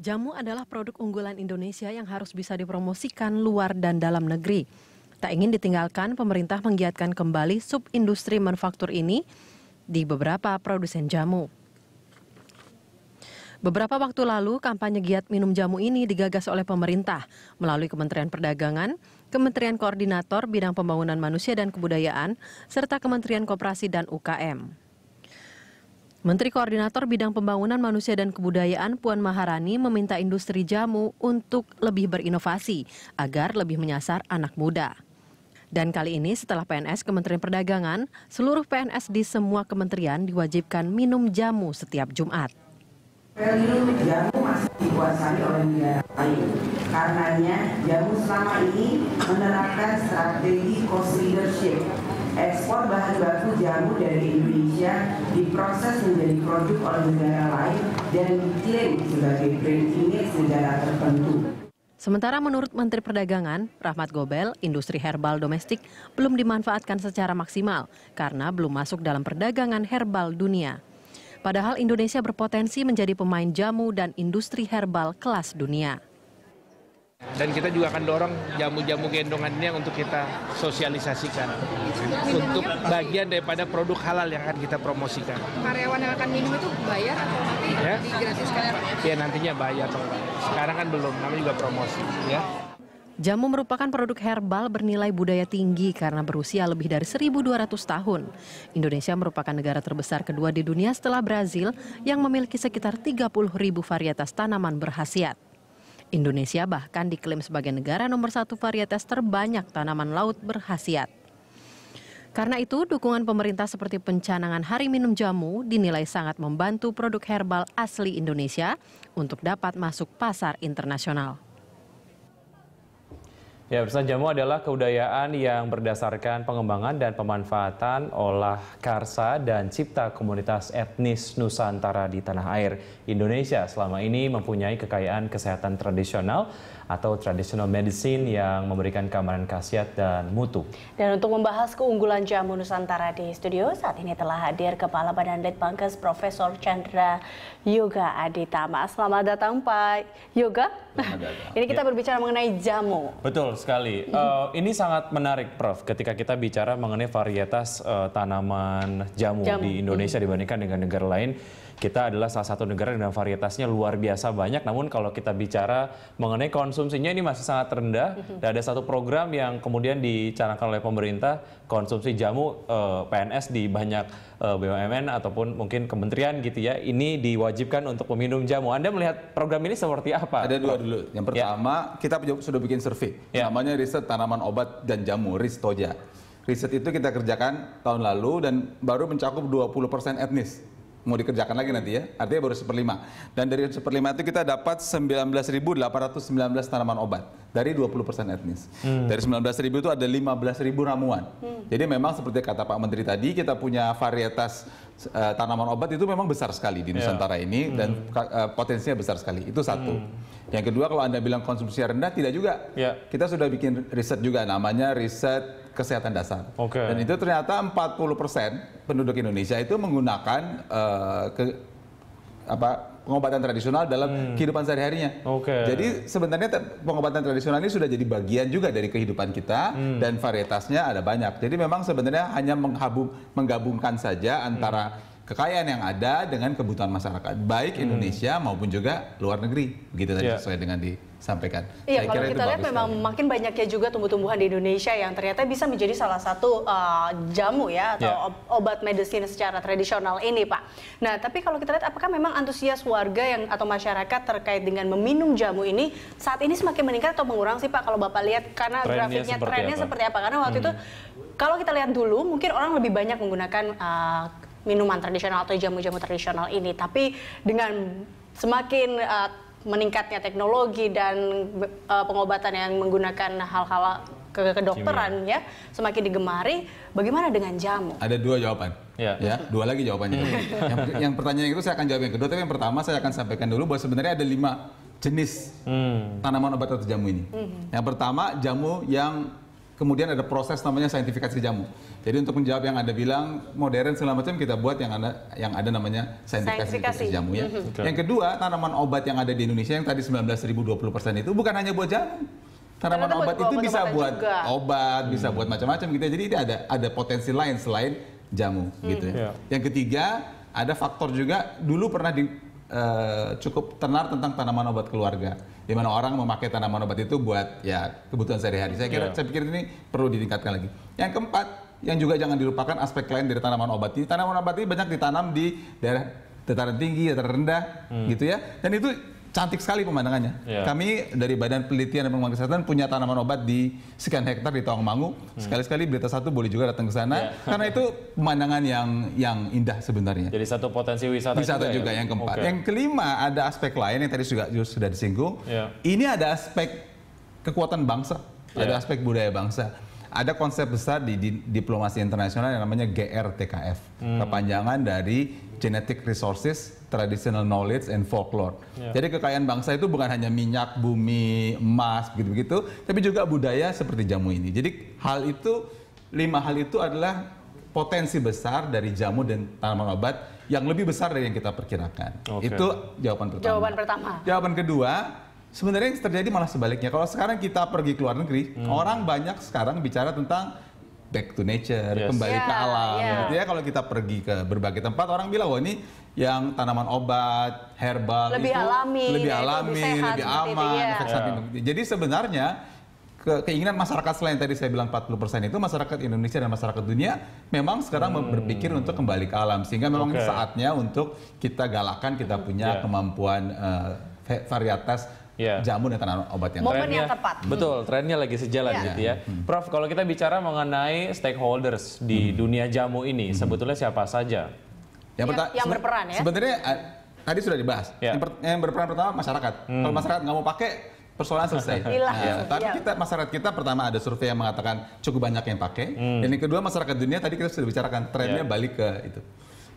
Jamu adalah produk unggulan Indonesia yang harus bisa dipromosikan luar dan dalam negeri. Tak ingin ditinggalkan, pemerintah menggiatkan kembali subindustri manufaktur ini di beberapa produsen jamu. Beberapa waktu lalu, kampanye giat minum jamu ini digagas oleh pemerintah melalui Kementerian Perdagangan, Kementerian Koordinator Bidang Pembangunan Manusia dan Kebudayaan, serta Kementerian Koperasi dan UKM. Menteri Koordinator Bidang Pembangunan Manusia dan Kebudayaan Puan Maharani meminta industri jamu untuk lebih berinovasi agar lebih menyasar anak muda. Dan kali ini setelah PNS Kementerian Perdagangan, seluruh PNS di semua kementerian diwajibkan minum jamu setiap Jumat. Minum jamu masih dikuasai oleh negara lain. Karenanya jamu selama ini menerapkan strategi cost leadership. Ekspor bahan baku jamu dari Indonesia diproses menjadi produk oleh negara lain dan diklaim sebagai brand image negara tertentu. Sementara menurut Menteri Perdagangan, Rahmat Gobel, industri herbal domestik belum dimanfaatkan secara maksimal karena belum masuk dalam perdagangan herbal dunia. Padahal Indonesia berpotensi menjadi pemain jamu dan industri herbal kelas dunia. Dan kita juga akan dorong jamu-jamu gendongannya untuk kita sosialisasikan. Untuk bagian daripada produk halal yang akan kita promosikan. Karyawan yang akan minum itu bayar atau nanti digratiskan? Ya nantinya bayar. Sekarang kan belum, namanya juga promosi. Ya. Jamu merupakan produk herbal bernilai budaya tinggi karena berusia lebih dari 1.200 tahun. Indonesia merupakan negara terbesar kedua di dunia setelah Brazil yang memiliki sekitar 30.000 varietas tanaman berkhasiat. Indonesia bahkan diklaim sebagai negara nomor 1 varietas terbanyak tanaman laut berkhasiat. Karena itu, dukungan pemerintah seperti pencanangan Hari Minum Jamu dinilai sangat membantu produk herbal asli Indonesia untuk dapat masuk pasar internasional. Ya, pesan jamu adalah kebudayaan yang berdasarkan pengembangan dan pemanfaatan olah karsa dan cipta komunitas etnis Nusantara di tanah air. Indonesia selama ini mempunyai kekayaan kesehatan tradisional atau traditional medicine yang memberikan keamanan khasiat dan mutu. Dan untuk membahas keunggulan jamu Nusantara di studio, saat ini telah hadir Kepala Badan Litbangkes Profesor Chandra Yoga Aditama. Selamat datang Pak Yoga. Ini kita berbicara mengenai jamu. Betul sekali. Ini sangat menarik Prof ketika kita bicara mengenai varietas tanaman jamu di Indonesia dibandingkan dengan negara lain. Kita adalah salah satu negara dengan varietasnya luar biasa banyak, namun kalau kita bicara mengenai konsumsinya ini masih sangat rendah. Dan ada satu program yang kemudian dicanangkan oleh pemerintah, konsumsi jamu PNS di banyak BUMN ataupun mungkin kementerian gitu ya, ini diwajibkan untuk meminum jamu. Anda melihat program ini seperti apa? Ada dua dulu. Yang pertama, kita sudah bikin survei, namanya riset tanaman obat dan jamu, RISTOJA. Riset itu kita kerjakan tahun lalu dan baru mencakup 20% etnis. Mau dikerjakan lagi nanti ya, artinya baru 1/5. Dan dari 1/5 itu kita dapat 19.819 tanaman obat dari 20% etnis. Dari 19.000 itu ada 15.000 ramuan. Jadi memang seperti kata Pak Menteri tadi, kita punya varietas tanaman obat itu memang besar sekali di Nusantara ini dan potensinya besar sekali. Itu satu. Yang kedua, kalau Anda bilang konsumsi rendah, tidak juga. Kita sudah bikin riset juga, namanya riset kesehatan dasar. Dan itu ternyata 40% penduduk Indonesia itu menggunakan pengobatan tradisional dalam kehidupan sehari-harinya. Jadi sebenarnya pengobatan tradisional ini sudah jadi bagian juga dari kehidupan kita dan varietasnya ada banyak. Jadi memang sebenarnya hanya menggabungkan saja antara kekayaan yang ada dengan kebutuhan masyarakat, baik Indonesia maupun juga luar negeri. Begitu tadi sesuai dengan disampaikan. Iya, kalau kita lihat memang makin banyaknya juga tumbuh-tumbuhan di Indonesia yang ternyata bisa menjadi salah satu jamu ya atau obat medicine secara tradisional ini, Pak. Nah, tapi kalau kita lihat apakah memang antusias warga atau masyarakat terkait dengan meminum jamu ini saat ini semakin meningkat atau mengurang sih, Pak? Kalau Bapak lihat karena grafiknya trennya seperti apa? Karena waktu itu kalau kita lihat dulu mungkin orang lebih banyak menggunakan minuman tradisional atau jamu-jamu tradisional ini, tapi dengan semakin meningkatnya teknologi dan pengobatan yang menggunakan hal-hal kedokteran ya semakin digemari, bagaimana dengan jamu? Ada dua jawaban, dua lagi jawabannya. yang pertanyaan itu saya akan jawab yang kedua, tapi yang pertama saya akan sampaikan dulu bahwa sebenarnya ada 5 jenis tanaman obat atau jamu ini. Yang pertama, jamu yang kemudian ada proses namanya saintifikasi jamu. Jadi untuk menjawab yang Anda bilang modern segala macam, kita buat yang ada namanya saintifikasi jamu ya. Yang kedua, tanaman obat yang ada di Indonesia yang tadi 19.020% itu bukan hanya buat jamu. Tanaman obat itu bisa buat obat, bisa buat macam-macam gitu ya. Jadi ada potensi lain selain jamu gitu ya. Yang ketiga, ada faktor juga dulu pernah cukup tenar tentang tanaman obat keluarga, di mana orang memakai tanaman obat itu buat ya kebutuhan sehari-hari. Saya pikir ini perlu ditingkatkan lagi. Yang keempat, yang juga jangan dilupakan aspek lain dari tanaman obat ini. Tanaman obat ini banyak ditanam di daerah dataran tinggi, dataran rendah, gitu ya. Dan itu cantik sekali pemandangannya. Kami dari Badan Penelitian dan Pengembangan Kesehatan punya tanaman obat di sekian hektar di Tawangmangu. Sekali-sekali Berita Satu boleh juga datang ke sana, karena itu pemandangan yang indah sebenarnya. Jadi satu potensi wisata juga yang keempat. Yang kelima, ada aspek lain yang tadi sudah disinggung. Ini ada aspek kekuatan bangsa, ada aspek budaya bangsa. Ada konsep besar di diplomasi internasional yang namanya GRTKF, kepanjangan dari Genetic Resources, Traditional Knowledge, and Folklore. Jadi kekayaan bangsa itu bukan hanya minyak, bumi, emas, begitu-begitu, tapi juga budaya seperti jamu ini. Jadi lima hal itu adalah potensi besar dari jamu dan tanaman obat yang lebih besar dari yang kita perkirakan. Itu jawaban pertama. Jawaban kedua, sebenarnya yang terjadi malah sebaliknya. Kalau sekarang kita pergi ke luar negeri, orang banyak sekarang bicara tentang back to nature, kembali ke alam. Gitu ya. Kalau kita pergi ke berbagai tempat, orang bilang, wah ini yang tanaman obat, herbal, lebih alami, lebih aman, efek samping. Jadi sebenarnya keinginan masyarakat selain tadi saya bilang 40% itu masyarakat Indonesia dan masyarakat dunia memang sekarang berpikir untuk kembali ke alam. Sehingga memang saatnya untuk kita galakan, kita punya kemampuan varietas jamu dan tanaman obat yang momen yang tepat. Betul, trennya lagi sejalan gitu ya. Prof, kalau kita bicara mengenai stakeholders di dunia jamu ini, sebetulnya siapa saja? Yang berperan ya? Sebenarnya tadi sudah dibahas. Yang berperan pertama masyarakat. Kalau masyarakat nggak mau pakai, persoalan selesai. Tapi masyarakat kita pertama ada survei yang mengatakan cukup banyak yang pakai. Dan yang kedua masyarakat dunia tadi kita sudah bicarakan trennya balik ke itu.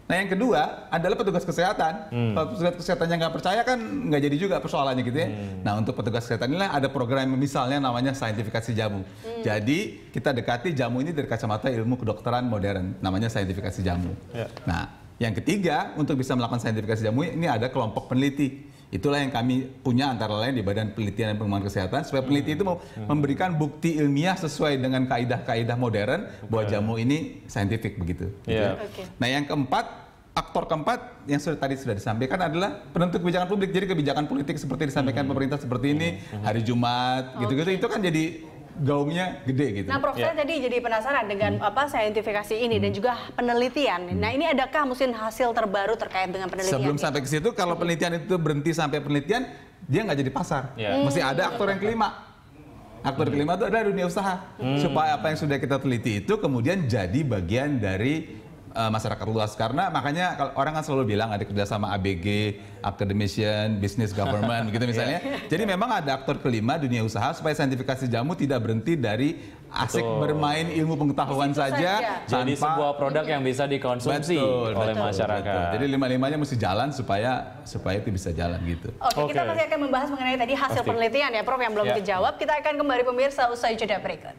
Nah yang kedua adalah petugas kesehatan. Kalau petugas kesehatannya nggak percaya kan nggak jadi juga persoalannya gitu ya. Nah untuk petugas kesehatan inilah ada program misalnya namanya saintifikasi jamu. Jadi kita dekati jamu ini dari kacamata ilmu kedokteran modern, namanya saintifikasi jamu. Nah yang ketiga untuk bisa melakukan saintifikasi jamu ini ada kelompok peneliti. Itulah yang kami punya antara lain di Badan Penelitian dan Pengembangan Kesehatan supaya peneliti itu memberikan bukti ilmiah sesuai dengan kaidah-kaidah modern bahwa jamu ini saintifik begitu. Nah yang keempat, aktor keempat yang tadi sudah disampaikan adalah penentu kebijakan publik. Jadi kebijakan politik seperti disampaikan pemerintah seperti ini hari Jumat gitu-gitu itu kan jadi gaungnya gede gitu. Nah, Prof, saya tadi jadi penasaran dengan saintifikasi ini dan juga penelitian. Nah, ini adakah mungkin hasil terbaru terkait dengan penelitian? Sebelum sampai ke situ, kalau penelitian itu berhenti sampai penelitian, dia nggak jadi pasar. Mesti ada aktor yang kelima. Aktor kelima itu adalah dunia usaha. Supaya apa yang sudah kita teliti itu kemudian jadi bagian dari masyarakat luas. Karena makanya kalau orang kan selalu bilang ada kerjasama ABG, academician, business government gitu misalnya. Jadi memang ada aktor kelima dunia usaha supaya saintifikasi jamu tidak berhenti dari asik bermain ilmu pengetahuan saja. Jadi sebuah produk yang bisa dikonsumsi oleh masyarakat. Jadi lima-limanya mesti jalan supaya itu bisa jalan gitu. Oke, kita masih akan membahas mengenai tadi hasil penelitian ya Prof yang belum dijawab. Kita akan kembali pemirsa usai jeda berikut.